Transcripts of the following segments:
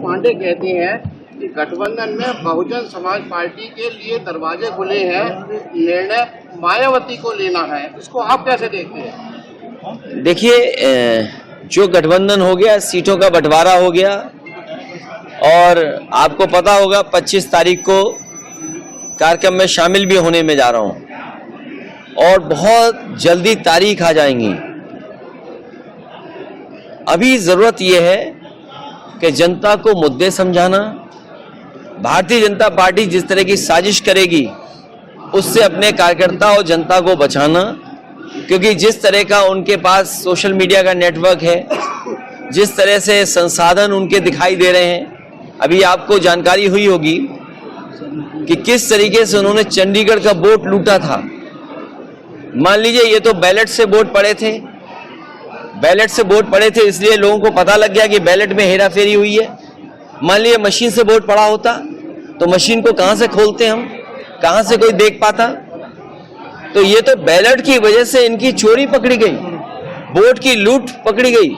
पांडे कहते हैं कि गठबंधन में बहुजन समाज पार्टी के लिए दरवाजे खुले हैं, निर्णय मायावती को लेना है, इसको आप कैसे देखते हैं? देखिए, जो गठबंधन हो गया, सीटों का बंटवारा हो गया और आपको पता होगा 25 तारीख को कार्यक्रम में शामिल भी होने में जा रहा हूं और बहुत जल्दी तारीख आ जाएंगी। अभी जरूरत यह है कि जनता को मुद्दे समझाना, भारतीय जनता पार्टी जिस तरह की साजिश करेगी उससे अपने कार्यकर्ता और जनता को बचाना, क्योंकि जिस तरह का उनके पास सोशल मीडिया का नेटवर्क है, जिस तरह से संसाधन उनके दिखाई दे रहे हैं, अभी आपको जानकारी हुई होगी कि किस तरीके से उन्होंने चंडीगढ़ का वोट लूटा था। मान लीजिए ये तो बैलेट से वोट पड़े थे, इसलिए लोगों को पता लग गया कि बैलेट में हेराफेरी हुई है। मान लीजिए मशीन से वोट पड़ा होता तो मशीन को कहां से खोलते हम, कहां से कोई देख पाता? तो ये तो बैलेट की वजह से इनकी चोरी पकड़ी गई, वोट की लूट पकड़ी गई।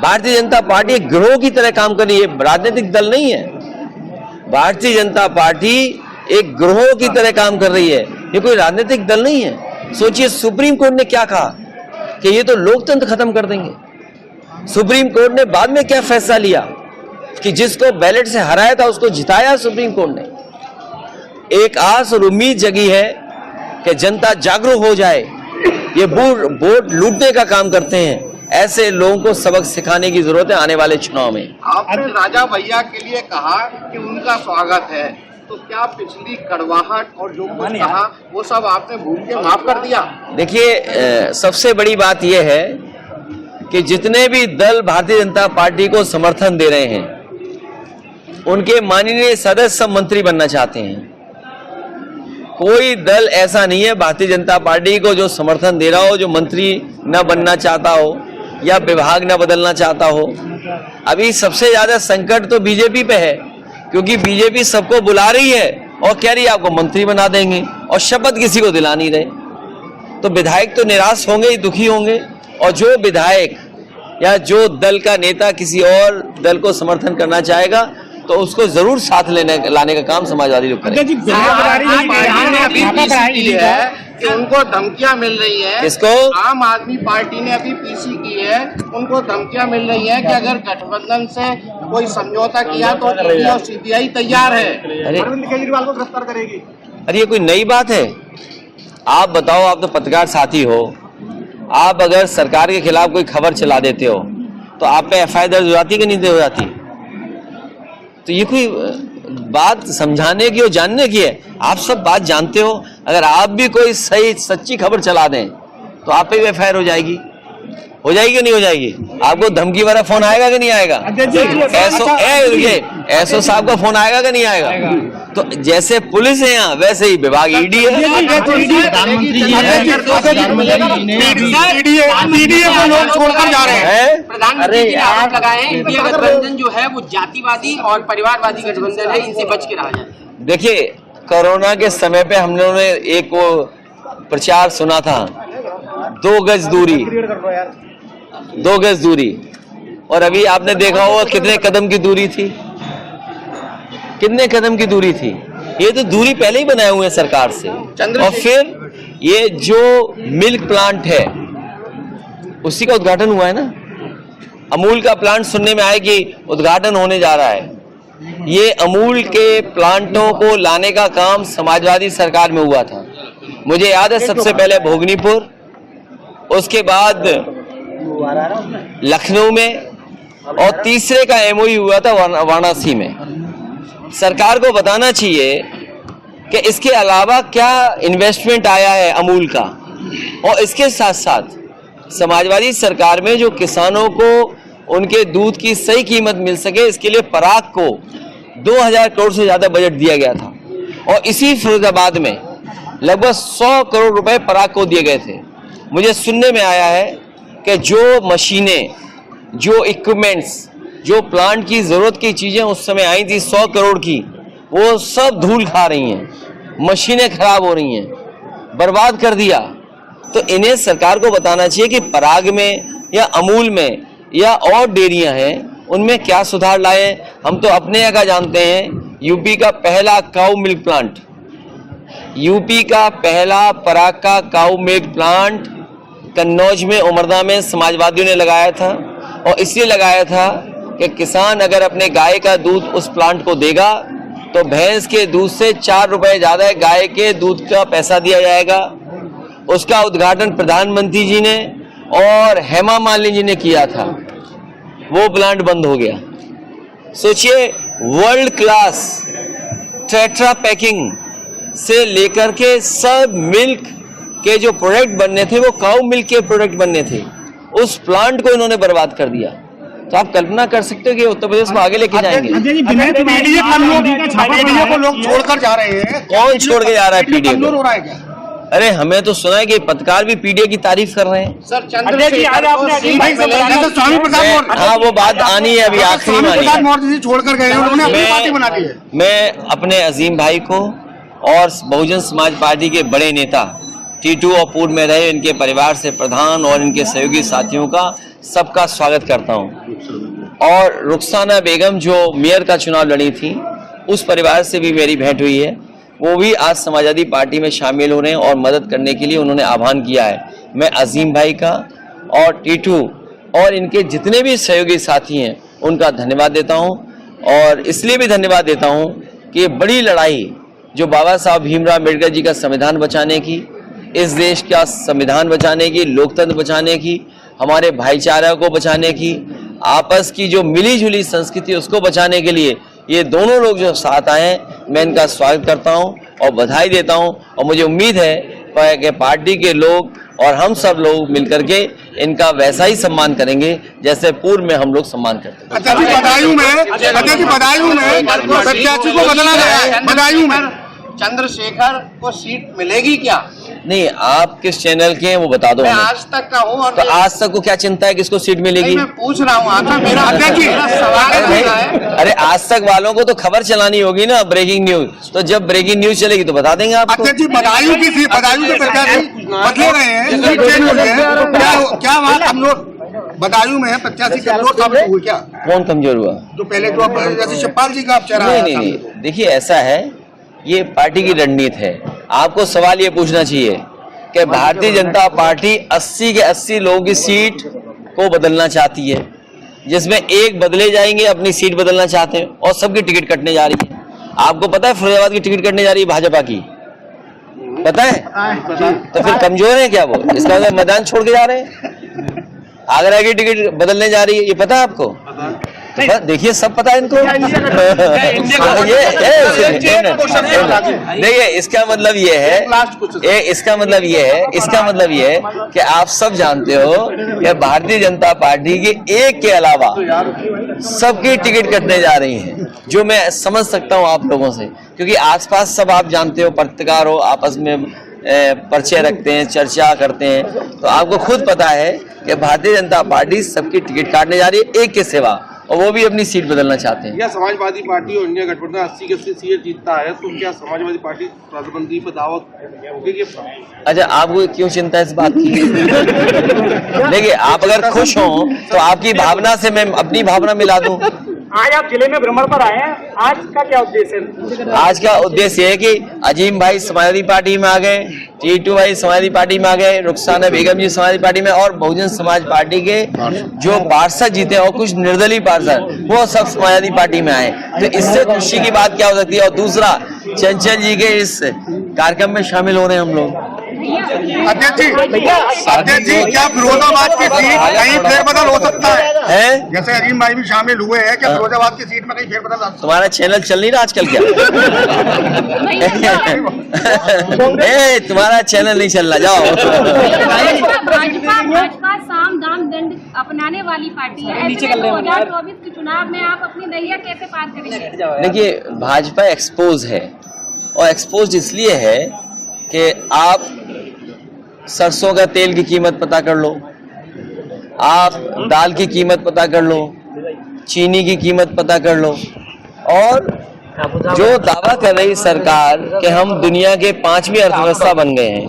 भारतीय जनता पार्टी एक गिरोह की तरह काम कर रही है, राजनीतिक दल नहीं है। भारतीय जनता पार्टी एक गिरोह की तरह काम कर रही है, ये कोई राजनीतिक दल नहीं है। सोचिए सुप्रीम कोर्ट ने क्या कहा कि ये तो लोकतंत्र खत्म कर देंगे। सुप्रीम कोर्ट ने बाद में क्या फैसला लिया कि जिसको बैलेट से हराया था उसको जिताया सुप्रीम कोर्ट ने। एक आस और उम्मीद जगी है कि जनता जागरूक हो जाए। ये वोट लूटने का काम करते हैं, ऐसे लोगों को सबक सिखाने की जरूरत है आने वाले चुनाव में। आपने राजा भैया के लिए कहा कि उनका स्वागत है, तो क्या पिछली कड़वाहट और जो कुछ कहा वो सब आपने भूल के माफ कर दिया? देखिए, सबसे बड़ी बात यह है कि जितने भी दल भारतीय जनता पार्टी को समर्थन दे रहे हैं उनके माननीय सदस्य मंत्री बनना चाहते हैं। कोई दल ऐसा नहीं है भारतीय जनता पार्टी को जो समर्थन दे रहा हो जो मंत्री न बनना चाहता हो या विभाग न बदलना चाहता हो। अभी सबसे ज्यादा संकट तो बीजेपी पे है, क्योंकि बीजेपी सबको बुला रही है और कह रही है आपको मंत्री बना देंगे और शपथ किसी को दिला नहीं रहे। तो विधायक तो निराश होंगे ही, दुखी होंगे। और जो विधायक या जो दल का नेता किसी और दल को समर्थन करना चाहेगा तो उसको जरूर साथ लाने का काम समाजवादी लोग करेंगे। कि उनको धमकियां मिल रही है, किसको? आम आदमी पार्टी ने अभी पीसी की है, उनको धमकियां मिल रही है कि अगर गठबंधन से कोई समझौता किया तो ईडी और सीबीआई तैयार है, अरविंद केजरीवाल को गिरफ्तार करेगी। अरे ये कोई नई बात है? आप बताओ, आप तो पत्रकार साथी हो, आप अगर सरकार के खिलाफ कोई खबर चला देते हो तो आप पे एफआईआर दर्ज हो जाती कि नहीं हो जाती? तो ये कोई बात समझाने की और जानने की है। आप सब बात जानते हो, अगर आप भी कोई सही सच्ची खबर चला दें तो आप पे भी एफआईआर हो जाएगी कि नहीं हो जाएगी? आपको धमकी वाला फोन आएगा कि नहीं आएगा? एसओ साहब का फोन आएगा कि नहीं आएगा? तो जैसे पुलिस है यहाँ वैसे ही विभाग ईडी है। छोड़कर जा रहे हैं। प्रधानमंत्री जी ने आरोप लगाए हैं कि गठबंधन जो है वो जातिवादी और परिवारवादी गठबंधन है, इनसे बच के रहा जाए। देखिए, कोरोना के समय पे हम लोगों ने एक वो प्रचार सुना था, 2 गज दूरी, और अभी आपने देखा होगा कितने कदम की दूरी थी। ये तो दूरी पहले ही बनाए हुए हैं सरकार से। और फिर ये जो मिल्क प्लांट है उसी का उद्घाटन हुआ है ना। अमूल का प्लांट सुनने में आया कि उद्घाटन होने जा रहा है। ये अमूल के प्लांटों को लाने का काम समाजवादी सरकार में हुआ था। मुझे याद है सबसे पहले भोगनीपुर, उसके बाद लखनऊ में, और तीसरे का एमओयू हुआ था वाराणसी में। सरकार को बताना चाहिए कि इसके अलावा क्या इन्वेस्टमेंट आया है अमूल का, और इसके साथ साथ समाजवादी सरकार में जो किसानों को उनके दूध की सही कीमत मिल सके इसके लिए पराग को 2000 करोड़ से ज्यादा बजट दिया गया था, और इसी फिरोजाबाद में लगभग 100 करोड़ रुपए पराग को दिए गए थे। मुझे सुनने में आया है कि जो मशीनें, जो इक्विपमेंट्स, जो प्लांट की जरूरत की चीजें उस समय आई थी 100 करोड़ की, वो सब धूल खा रही हैं, मशीनें खराब हो रही हैं, बर्बाद कर दिया। तो इन्हें सरकार को बताना चाहिए कि पराग में या अमूल में या और डेयरियां हैं उनमें क्या सुधार लाए। हम तो अपने यहाँ का जानते हैं, यूपी का पहला काऊ मिल्क प्लांट, यूपी का पहला पराका काऊ मिल्क प्लांट कन्नौज में, उमरदा में समाजवादियों ने लगाया था। और इसलिए लगाया था कि किसान अगर अपने गाय का दूध उस प्लांट को देगा तो भैंस के दूध से 4 रुपए ज्यादा गाय के दूध का पैसा दिया जाएगा। उसका उद्घाटन प्रधानमंत्री जी ने और हेमा मालिनी जी ने किया था। वो प्लांट बंद हो गया। सोचिए, वर्ल्ड क्लास टेट्रा पैकिंग से लेकर के सब मिल्क के जो प्रोडक्ट बनने थे वो काऊ मिल्क के प्रोडक्ट बनने थे, उस प्लांट को इन्होंने बर्बाद कर दिया। तो आप कल्पना कर सकते हो कि उत्तर प्रदेश को आगे लेके जाएंगे। पीडीए को लोग छोड़कर जा रहे हैं। कौन छोड़ के जा रहा है पीडीए कमजोर हो को? रहा है क्या? अरे हमें तो सुना है कि पत्रकार भी पीडीए की तारीफ कर रहे हैं। सर चंद्रशेखर को सीट मिलेगी। स्वामी प्रसाद हाँ, वो बात आनी है, अभी आखिरी में आनी है। मौर्य जी छोड़कर गए, उन्होंने अपनी पार्टी बना दी है। मैं अपने अजीम भाई को और बहुजन समाज पार्टी के बड़े नेता टीटू और पूर्व में रहे इनके परिवार से प्रधान और इनके सहयोगी साथियों का सबका स्वागत करता हूं। और रुखसाना बेगम जो मेयर का चुनाव लड़ी थी, उस परिवार से भी मेरी भेंट हुई है। वो भी आज समाजवादी पार्टी में शामिल हो रहे हैं और मदद करने के लिए उन्होंने आह्वान किया है। मैं अजीम भाई का और टीटू और इनके जितने भी सहयोगी साथी हैं उनका धन्यवाद देता हूं। और इसलिए भी धन्यवाद देता हूं कि ये बड़ी लड़ाई जो बाबा साहब भीमराव अम्बेडकर जी का संविधान बचाने की, इस देश का संविधान बचाने की, लोकतंत्र बचाने की, हमारे भाईचारा को बचाने की, आपस की जो मिली जुली संस्कृति उसको बचाने के लिए ये दोनों लोग जो साथ आए हैं, मैं इनका स्वागत करता हूं और बधाई देता हूं। और मुझे उम्मीद है कि पार्टी के लोग और हम सब लोग मिलकर के इनका वैसा ही सम्मान करेंगे जैसे पूर्व में हम लोग सम्मान करते थे। अच्छा जी, बदायूं में प्रत्याशी को बदला गया है। बदायूं में चंद्रशेखर को सीट मिलेगी क्या? नहीं, आप किस चैनल के हैं वो बता दो। मैं आज तक का हूँ। और तो आज तक को क्या चिंता है किसको सीट मिलेगी? मैं पूछ रहा हूँ आपसे, मेरा सवाल है। अरे आज तक वालों को तो खबर चलानी होगी ना, ब्रेकिंग न्यूज। तो जब ब्रेकिंग न्यूज चलेगी तो बता देंगे आपको। अच्छा जी, बदायूं के प्रत्याशी बदले रहे हैं, सीट चेंज हो गई है। क्या वहाँ कमजोर बदायूं में है प्रत्याशी कमजोर साबित हुए क्या? कौन कमजोर हुआ? जो पहले जो जैसे शिवपाल जी का आप चेहरा नहीं नहीं, देखिए ऐसा है, ये पार्टी की रणनीति है। आपको सवाल ये पूछना चाहिए कि भारतीय जनता पार्टी 80 के 80 लोगों की सीट को बदलना चाहती है, जिसमें एक बदले जाएंगे, अपनी सीट बदलना चाहते हैं और सबकी टिकट कटने जा रही है। आपको पता है फिरोजाबाद की टिकट कटने जा रही है भाजपा की, पता है? तो फिर कमजोर है क्या वो? इसका मतलब मैदान छोड़ के जा रहे हैं। आगरा की टिकट बदलने जा रही है, ये पता है आपको? तो देखिए, सब पता है इनको। देखिए, इसका मतलब ये है, इसका मतलब ये है कि आप सब जानते हो कि भारतीय जनता पार्टी के एक के अलावा सबकी टिकट कटने जा रही हैं, जो मैं समझ सकता हूं आप लोगों से, क्योंकि आसपास सब आप जानते हो, पत्रकार हो, आपस में परिचय रखते हैं, चर्चा करते हैं, तो आपको खुद पता है कि भारतीय जनता पार्टी सबकी टिकट काटने जा रही है एक के सिवा, और वो भी अपनी सीट बदलना चाहते हैं। क्या समाजवादी पार्टी और इंडिया गठबंधन 80 के 80 सीट जीतता है तो क्या समाजवादी पार्टी प्रधानमंत्री पर दावा होगी? अच्छा, आपको क्यों चिंता है इस बात की? देखिए, आप अगर खुश हो तो आपकी भावना से मैं अपनी भावना मिला दूं। आज आप जिले में भ्रमण पर आए हैं, आज का क्या उद्देश्य है? आज का उद्देश्य है कि अजीम भाई समाजवादी पार्टी में आ गए, टीटू भाई समाजवादी पार्टी में आ गए, रुखसाना बेगम जी समाजवादी पार्टी में, और बहुजन समाज पार्टी के जो पार्षद जीते और कुछ निर्दलीय पार्षद वो सब समाजवादी पार्टी में आए। तो इससे खुशी की बात क्या हो सकती है? और दूसरा, चंचल जी के इस कार्यक्रम में शामिल हो रहे हैं हम लोग। अध्यक्ष जी, क्या फिरोजाबाद की सीट कहीं फेरबदल हो सकता है? जैसे अजीम भाई भी शामिल हुए हैं, क्या फिरोजाबाद की सीट में कहीं फेरबदल? तुम्हारा चैनल चल नहीं रहा आजकल क्या? तुम्हारा चैनल नहीं चल रहा, जाओ। भाजपा साम दाम दंड अपनाने वाली पार्टी है। 2024 के चुनाव में आप अपनी नैया कैसे पार करेंगे? देखिए, भाजपा एक्सपोज है, और एक्सपोज इसलिए है कि आप सरसों का तेल की कीमत पता कर लो, आप दाल की कीमत पता कर लो, चीनी की कीमत पता कर लो, और जो दावा कर रही सरकार कि हम दुनिया के 5वीं अर्थव्यवस्था बन गए हैं,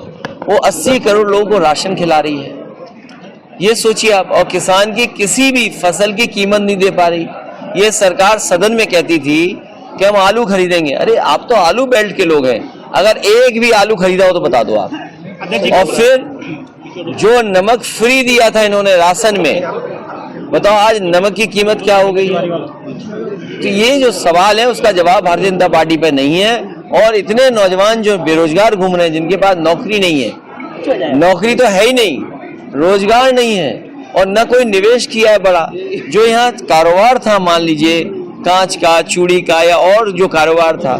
वो 80 करोड़ लोगों को राशन खिला रही है। ये सोचिए आप, और किसान की किसी भी फसल की कीमत नहीं दे पा रही। ये सरकार सदन में कहती थी कि हम आलू खरीदेंगे। अरे आप तो आलू बेल्ट के लोग हैं, अगर एक भी आलू खरीदा हो तो बता दो आप। और फिर जो नमक फ्री दिया था इन्होंने राशन में, बताओ आज नमक की कीमत क्या हो गई। तो ये जो सवाल है उसका जवाब भारतीय जनता पार्टी पे नहीं है। और इतने नौजवान जो बेरोजगार घूम रहे हैं, जिनके पास नौकरी नहीं है, नौकरी तो है ही नहीं, रोजगार नहीं है और न कोई निवेश किया है बड़ा। जो यहाँ कारोबार था, मान लीजिए कांच का, चूड़ी का या और जो कारोबार था,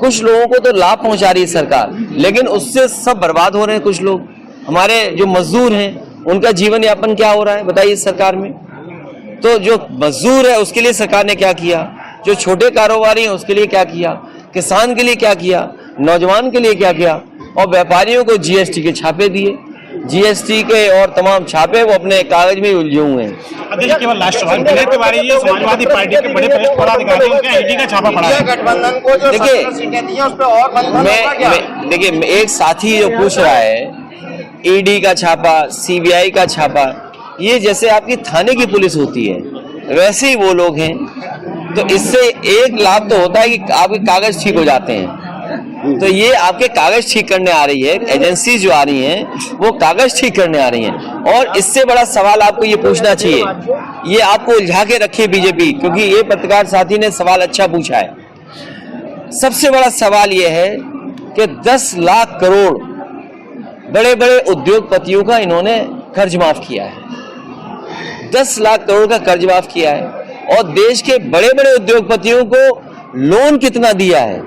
कुछ लोगों को तो लाभ पहुंचा रही है सरकार, लेकिन उससे सब बर्बाद हो रहे हैं। कुछ लोग हमारे जो मजदूर हैं उनका जीवन यापन क्या हो रहा है बताइए सरकार में। तो जो मजदूर है उसके लिए सरकार ने क्या किया, जो छोटे कारोबारी हैं उसके लिए क्या किया, किसान के लिए क्या किया, नौजवान के लिए क्या किया, और व्यापारियों को जीएसटी के छापे दिए। जीएसटी के और तमाम छापे वो अपने कागज में उलझे हुए हैं। अध्यक्ष केवल राष्ट्रवादी समाजवादी पार्टी के बड़े वरिष्ठ पदाधिकारी उनके ईडी का छापा पड़ा है। गठबंधन को जो देखिए, 17 सीटें दी हैं, उस पे और मंथन होगा क्या? देखिए एक साथी जो पूछ रहा है ईडी का छापा, सीबीआई का छापा, ये जैसे आपकी थाने की पुलिस होती है वैसे ही वो लोग हैं। तो इससे एक लाभ तो होता है कि आपके कागज ठीक हो जाते हैं। तो ये आपके कागज ठीक करने आ रही है, एजेंसी जो आ रही हैं वो कागज ठीक करने आ रही हैं। और इससे बड़ा सवाल आपको ये पूछना चाहिए, ये आपको उलझा के रखे बीजेपी, क्योंकि ये पत्रकार साथी ने सवाल अच्छा पूछा है। सबसे बड़ा सवाल ये है कि 10 लाख करोड़ बड़े बड़े उद्योगपतियों का इन्होंने कर्ज माफ किया है। 10 लाख करोड़ का कर्ज माफ किया है और देश के बड़े बड़े उद्योगपतियों को लोन कितना दिया है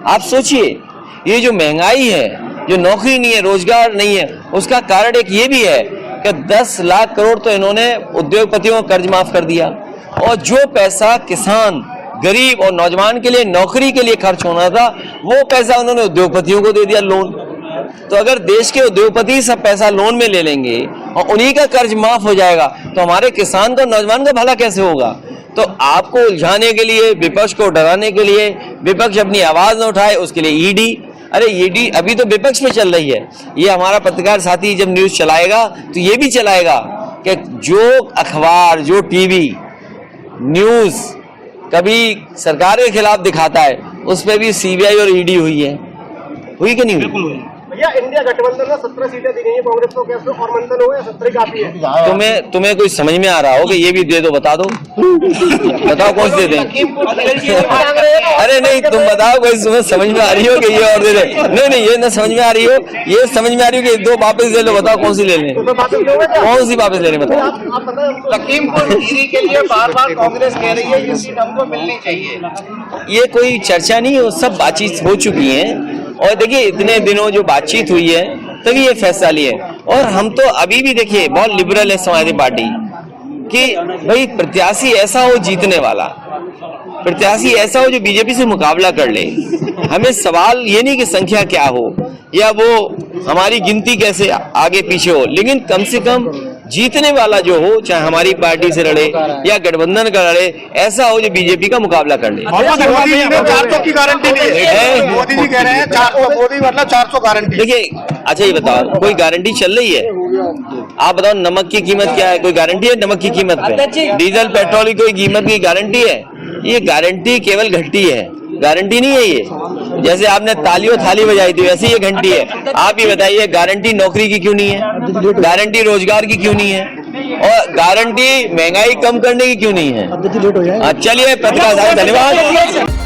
आप सोचिए। ये जो महंगाई है, जो नौकरी नहीं है, रोजगार नहीं है, उसका कारण एक ये भी है कि 10 लाख करोड़ तो इन्होंने उद्योगपतियों को कर्ज माफ कर दिया। और जो पैसा किसान, गरीब और नौजवान के लिए नौकरी के लिए खर्च होना था, वो पैसा उन्होंने उद्योगपतियों को दे दिया लोन। तो अगर देश के उद्योगपति सब पैसा लोन में ले लेंगे और उन्हीं का कर्ज माफ हो जाएगा, तो हमारे किसान का, नौजवान का भला कैसे होगा। तो आपको उलझाने के लिए, विपक्ष को डराने के लिए, विपक्ष अपनी आवाज न उठाए उसके लिए ईडी। अरे ईडी अभी तो विपक्ष में चल रही है, ये हमारा पत्रकार साथी जब न्यूज चलाएगा तो ये भी चलाएगा कि जो अखबार, जो टीवी न्यूज कभी सरकार के खिलाफ दिखाता है उस पर भी सीबीआई और ईडी हुई है। हुई कि नहीं हुई? भैया इंडिया गठबंधन में 17 सीटें दी गई हैं कांग्रेस को, कैसे और मंथन हुआ है? 17 काफी है। तुम्हें कोई समझ में आ रहा हो कि ये भी दे दो, बता दो, बताओ कौन से दे दें। अरे नहीं, तुम बताओ कोई तुम्हें समझ में आ रही हो कि ये और दे दे। नहीं ये ना समझ में आ रही हो, ये समझ में आ रही हो कि 2 वापस ले लो, बताओ कौन सी ले लें, कौन सी वापस ले लें बताओ। लखीमपुर खीरी के लिए बार बार कांग्रेस कह रही है ये सीट हमको मिलनी चाहिए। ये कोई चर्चा नहीं है, वो सब बातचीत हो चुकी है। और देखिए इतने दिनों जो बातचीत हुई है तभी ये फैसला लिए। और हम तो अभी भी देखिए बहुत लिबरल है समाजवादी पार्टी कि भाई प्रत्याशी ऐसा हो जीतने वाला, प्रत्याशी ऐसा हो जो बीजेपी से मुकाबला कर ले। हमें सवाल ये नहीं कि संख्या क्या हो या वो हमारी गिनती कैसे आगे पीछे हो, लेकिन कम से कम जीतने वाला जो हो, चाहे हमारी पार्टी से लड़े या गठबंधन का लड़े, ऐसा हो जो बीजेपी का मुकाबला कर ले। मोदी जी ने 400 की गारंटी दी है। मोदी जी कह रहे हैं 400, मोदी मतलब 400 गारंटी। देखिए अच्छा ये बताओ, कोई गारंटी चल रही है? आप बताओ नमक की कीमत क्या है, कोई गारंटी है नमक की कीमत पे? डीजल पेट्रोल की कोई कीमत की गारंटी है? ये गारंटी केवल घंटी है, गारंटी नहीं है ये। जैसे आपने तालियों थाली बजाई थी वैसे ये घंटी है। आप ही बताइए गारंटी नौकरी की क्यों नहीं है, गारंटी रोजगार की क्यों नहीं है, और गारंटी महंगाई कम करने की क्यों नहीं है? चलिए पत्रकार साहब धन्यवाद।